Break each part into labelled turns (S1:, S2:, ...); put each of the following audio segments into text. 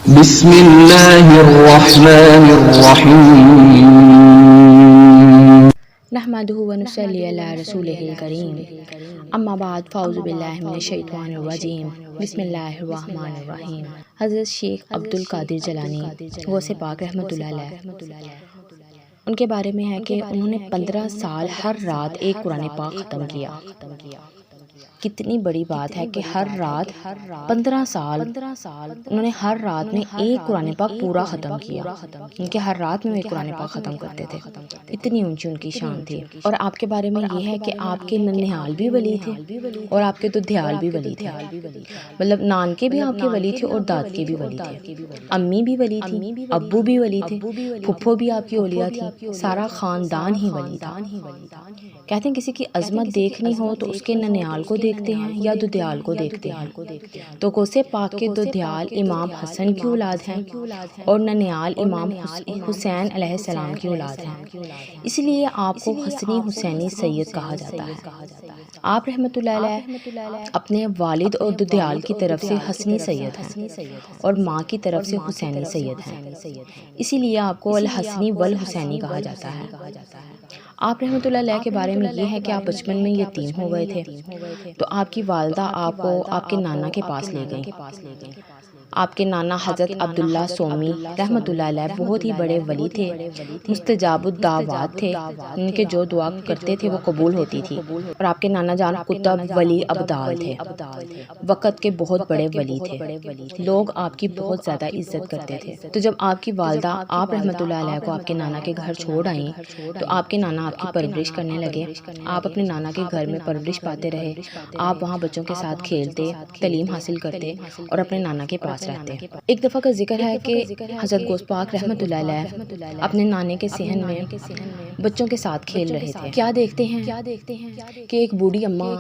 S1: بسم اللہ الرحمن الرحیم
S2: نحمده ونصلی علی رسولہ الکریم اما بعد فاعوذ باللہ من الشیطان الرجیم بسم اللہ الرحمن الرحیم۔ حضرت شیخ عبدالقادر جیلانی غوث پاک رحمۃ اللہ علیہ، ان کے بارے میں ہے کہ انہوں نے 15 سال ہر رات ایک قرآن پاک ختم کیا۔ کتنی بڑی بات ہے کہ ہر رات 15 سال انہوں نے ہر رات میں ایک قرآن پاک پورا ختم کیا، ان کے ہر رات میں ایک قرآن پاک ختم کرتے تھے۔ اتنی اونچی ان کی شان تھی۔ اور آپ کے بارے میں یہ ہے کہ آپ کے ننھیال بھی ولی تھے اور آپ کے دودھیال بھی ولی تھے، مطلب نان کے بھی آپ کے ولی تھے اور داد کے بھی ولی تھے، امی بھی ولی تھی، ابو بھی ولی تھے، پھپھو بھی آپ کی اولیاء تھی، سارا خاندان ہی ولی تھا۔ کہتے ہیں کسی کی عظمت دیکھنی ہو تو اس کے ننھیال کو دیکھتے ہیں یا دودھیال کو دیکھتے ہیں۔ تو غوث پاک کے دودھیال امام حسن کی اولاد ہیں اور ننھیال امام حسین علیہ السلام کی اولاد ہیں، اس لیے آپ کو حسنی حسینی سید کہا جاتا ہے۔ آپ رحمۃ اللہ علیہ اپنے والد اور دودھیال کی طرف سے حسنی سید ہیں اور ماں کی طرف سے حسینی سید ہیں، اسی لیے آپ کو الحسنی والحسینی کہا جاتا ہے۔ آپ رحمۃ اللہ علیہ کے بارے میں یہ ہے کہ آپ بچپن میں یتیم ہو گئے تھے، تو آپ کی والدہ آپ کو آپ کے نانا کے پاس لے گئیں۔ آپ کے نانا حضرت عبداللہ سومی رحمۃ اللہ علیہ بہت ہی بڑے ولی تھے، مستجاب الدعوات تھے، ان کے جو دعا کرتے تھے وہ قبول ہوتی تھی۔ اور آپ کے نانا جان قطب ولی ابدال تھے، وقت کے بہت بڑے ولی تھے، لوگ آپ کی بہت زیادہ عزت کرتے تھے۔ تو جب آپ کی والدہ آپ رحمۃ اللہ علیہ کو آپ کے نانا کے گھر چھوڑ آئیں تو آپ کے نانا آپ کی پرورش کرنے لگے۔ آپ اپنے نانا کے گھر میں پرورش پاتے رہے، آپ وہاں بچوں کے ساتھ کھیلتے، تعلیم حاصل کرتے اور اپنے نانا کے پاس رہتے۔ ایک دفعہ کا ذکر ہے کہ حضرت غوث پاک رحمۃ اللہ علیہ اپنے نانے کے صحن میں بچوں کے ساتھ کھیل رہے تھے۔ کیا دیکھتے ہیں کہ ایک بوڑھی اماں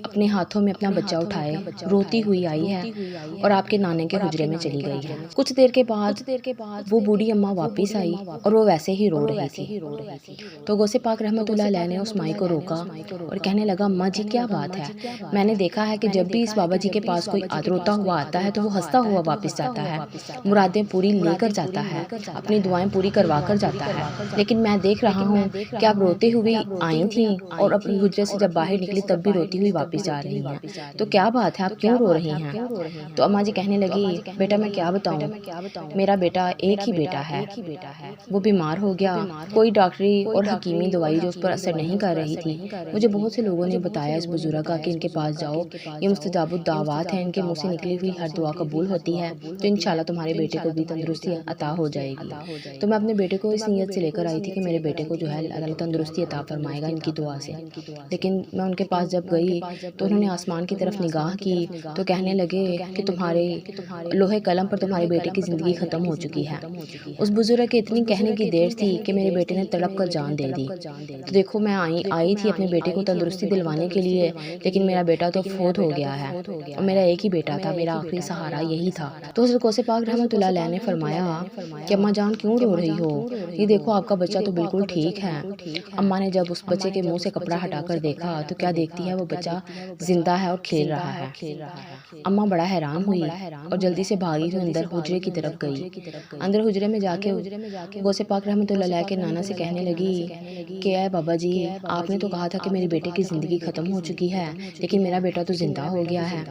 S2: اپنے ہاتھوں میں اپنا بچہ اٹھائے روتی ہوئی آئی ہے اور آپ کے نانے کے حجرے میں چلی گئی ہے۔ کچھ دیر کے بعد وہ بوڑھی اماں واپس آئی اور وہ ویسے ہی رو رہی تھی۔ تو غوث پاک رحمۃ اللہ علیہ نے اس مائی کو روکا اور کہنے لگا، اماں جی کیا بات ہے؟ میں نے دیکھا ہے کہ جب بھی اس بابا جی کے پاس کوئی روتا ہوا آتا ہے تو وہ ہنستا ہوا واپس جاتا ہے، مرادیں پوری لے کر جاتا ہے، اپنی دعائیں پوری کروا کر جاتا ہے، لیکن میں دیکھ رہا ہوں کہ آپ روتے ہوئے آئی تھیں اور اپنے حجرے سے جب باہر نکلی تب بھی روتی ہوئی واپس جا رہی ہیں، تو کیا بات ہے، آپ کیوں رو رہی ہیں؟ تو اماں جی کہنے لگی، بیٹا میں کیا بتاؤں، میرا بیٹا ایک ہی بیٹا ہے، وہ بیمار ہو گیا، کوئی ڈاکٹری اور حکیمی دوائی جو اس پر اثر نہیں کر رہی تھی۔ مجھے بہت سے لوگوں نے بتایا اس بزرگ کا کہ ان کے پاس جاؤ، یہ مستجاب الدعوات ہیں، ان کے منہ سے نکلی ہوئی ہر دعا قبول ہوتی ہے، تو انشاءاللہ تمہارے بیٹے کو بھی تندرستی عطا ہو جائے گی۔ تو میں اپنے بیٹے کو اس نیت سے لے کر آئی تھی کہ میرے بیٹے کو جو ہے اللہ تندرستی عطا فرمائے گا ان کی دعا سے، لیکن میں ان کے پاس جب گئی تو انہوں نے آسمان کی طرف نگاہ کی تو کہنے لگے کہ تمہارے لوہے قلم پر تمہارے بیٹے کی زندگی ختم ہو چکی ہے۔ اس بزرگ کے اتنی کہنے کی دیر تھی کہ میرے بیٹے نے تڑپ کر جان دے دی۔ تو دیکھو میں آئی تھی اپنے بیٹے کو تندرستی دلوانے کے لیے، لیکن میرا بیٹا تو فوت ہو گیا ہے اور میرا ایک ہی بیٹا تھا، میرا آخری سہارا یہی تھا۔ تو حضرت غوث پاک رحمۃ اللہ علیہ نے فرمایا کہ اماں جان کیوں رو رہی ہو، یہ دیکھو آپ کا بچہ تو بالکل ٹھیک ہے۔ اماں نے جب اس بچے کے منہ سے کپڑا ہٹا کر دیکھا تو کیا دیکھتی ہے، وہ بچہ زندہ ہے اور کھیل رہا ہے۔ اماں بڑا حیران ہوئی اور جلدی سے بھاگی ہوئی اندر حجرے کی طرف گئی۔ اندر حجرے میں جا کے غوث پاک رحمۃ اللہ علیہ کے نانا سے کہنے لگی کہ اے بابا جی، آپ نے تو کہا تھا کہ میرے بیٹے کی زندگی ختم ہو چکی ہے، لیکن میرا بیٹا تو زندہ ہو گیا ہے۔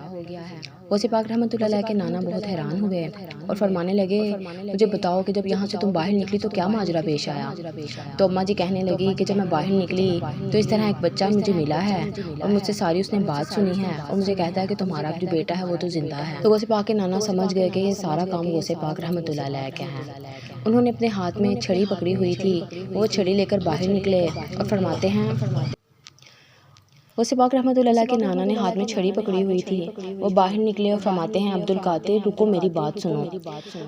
S2: غوث پاک رحمۃ اللہ علیہ کے نانا بہت حیران ہوئے اور فرمانے لگے، مجھے بتاؤ کہ جب یہاں سے تم باہر نکلی تو کیا ماجرا پیش آیا؟ تو اماں جی کہنے لگی کہ جب میں باہر نکلی تو اس طرح ایک بچہ مجھے ملا ہے اور مجھ سے ساری اس نے بات سنی ہے اور مجھے کہتا ہے کہ تمہارا جو بیٹا ہے وہ تو زندہ ہے۔ تو غوث پاک کے نانا سمجھ گئے کہ یہ سارا کام غوث پاک رحمۃ اللہ علیہ کا ہے۔ انہوں نے اپنے ہاتھ میں چھڑی پکڑی ہوئی تھی، وہ چھڑی لے کر باہر نکلے اور فرماتے ہیں، غوث پاک رحمۃ اللہ علیہ کے نانا نے ہاتھ میں چھڑی پکڑی ہوئی تھی، وہ باہر نکلے اور فرماتے ہیں، عبدالقادر رکو میری بات سنو۔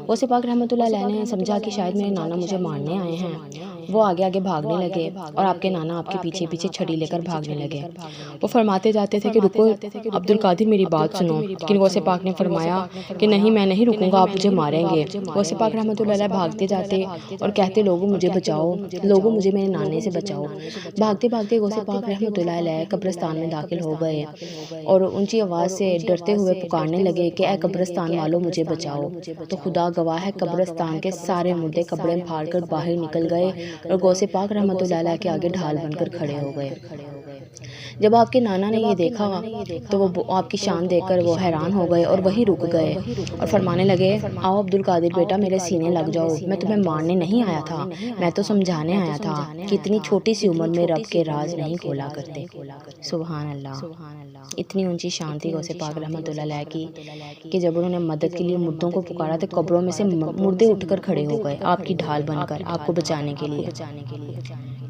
S2: غوث پاک رحمۃ اللہ علیہ نے سمجھا کہ شاید میرے نانا مجھے مارنے آئے ہیں وہ آگے آگے بھاگنے لگے اور آپ کے نانا آپ کے پیچھے پیچھے چھڑی لے کر بھاگنے لگے۔ وہ فرماتے جاتے تھے کہ رکو عبد القادر میری بات سنو، لیکن غوث پاک نے فرمایا کہ نہیں میں نہیں رکوں گا، آپ مجھے ماریں گے۔ غوث پاک رحمۃ اللہ علیہ بھاگتے جاتے اور کہتے لوگوں مجھے بچاؤ، لوگوں مجھے میرے نانے سے بچاؤ۔ بھاگتے بھاگتے غوث پاک رحمۃ اللہ علیہ قبرستان میں داخل ہو گئے اور اونچی آواز سے ڈرتے ہوئے پکارنے لگے کہ اے قبرستان والوں مجھے بچاؤ۔ تو خدا گواہ ہے قبرستان کے سارے مردے قبریں پھاڑ کر باہر نکل گئے اور غوث پاک رحمۃ اللہ علیہ کے آگے ڈھال بن کر کھڑے ہو گئے۔ جب آپ کے نانا نے یہ دیکھا تو وہ آپ کی شان دیکھ کر وہ حیران ہو گئے اور وہیں رک گئے اور فرمانے لگے آؤ عبد القادر بیٹا میرے سینے لگ جاؤ، میں تمہیں مارنے نہیں آیا تھا، میں تو سمجھانے آیا تھا کہ اتنی چھوٹی سی عمر میں رب کے راز نہیں کھولا کرتے۔ سبحان اللہ، اتنی اونچی شان تھی غوث پاک رحمۃ اللہ علیہ کی کہ جب انہوں نے مدد کے لیے مردوں کو پکارا تو قبروں میں سے مردے اٹھ کر کھڑے ہو گئے آپ کی ڈھال بن کر، آپ کو بچانے کے لیے۔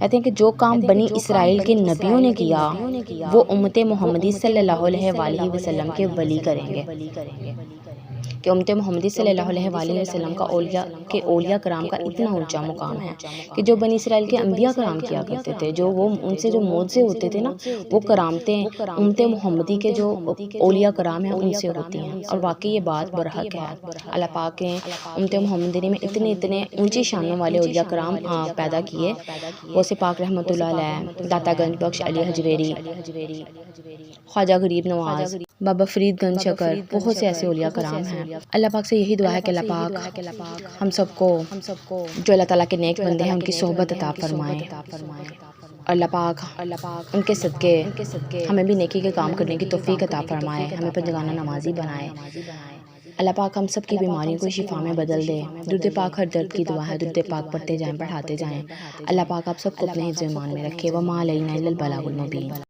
S2: کہتے ہیں کہ جو کام بنی اسرائیل کے نبیوں نے کیا وہ امت محمدی صلی اللہ علیہ وآلہ وسلم کے ولی کریں گے، کہ امت محمدی صلی اللہ علیہ وآلہ وسلم کا اولیاء کرام کا اتنا اونچا مقام ہے کہ جو بنی اسرائیل کے انبیاء کرام کیا کرتے تھے، جو وہ ان سے جو معجزے ہوتے تھے نا، وہ کرامتیں امت محمدی کے جو اولیاء کرام ہیں ان سے ہوتی ہیں، اور واقعی یہ بات برحق ہے۔ اللہ پاک نے امت محمدی میں اتنے اونچی شانوں والے اولیاء کرام پیدا کیے۔ غوث پاک رحمۃ اللہ علیہ، داتا گنج بخش علی حجویری، خواجہ غریب نواز، بابا فرید گنج شکر، بہت سے ایسے اولیاء کرام ہیں۔ اللہ پاک سے یہی دعا ہے کہ اللہ پاک ہم سب کو جو اللہ تعالیٰ کے نیک بندے ہیں ان کی صحبت عطا فرمائیں۔ اللہ پاک ان کے صدقے ہمیں بھی نیکی کے کام کرنے کی توفیق عطا فرمائے، ہمیں پنجگانہ نمازی بنائے۔ اللہ پاک ہم سب کی بیماریوں کو شفا میں بدل دے۔ درود پاک ہر درد کی دوا ہے، درود پاک پڑھتے جائیں، پڑھاتے جائیں۔ اللہ پاک آپ سب کو اپنے حفظ و ایمان میں رکھے۔ وما علینا الا البلاغ المبین۔